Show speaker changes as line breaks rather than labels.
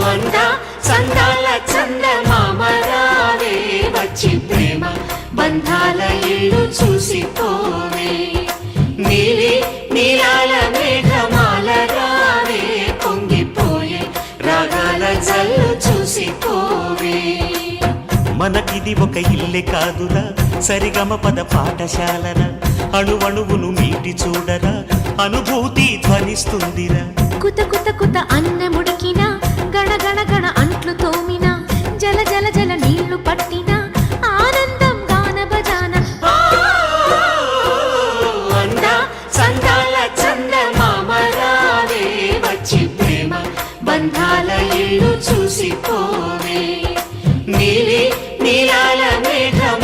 అందా చందాల చందమామరావే వచ్చి ప్రేమ బంధాల ఇల్లు చూసిపోవే నీలి నీలాల మేఘమాల రావే పొంగిపోయే రాగాల జల్లు చూసిపోవే
మనకిది ఒక ఇల్లే కాదురా సరిగమ పద పాఠశాలరా అణువణువును మీటి చూడరా అనుభూతి ధ్వనిస్తుందిరా
కుత కుత కుత అన్నముడికినా గణ గణ గణ అంట్లు తోమినా జల జల జల నీళ్లు పట్టినా ఆనందం గాన భజాన
అందా చందాల చందమామరావే వచ్చి ప్రేమ బంధాల ఇల్లు చూసిపోవే నీలి నీలాల మేఘం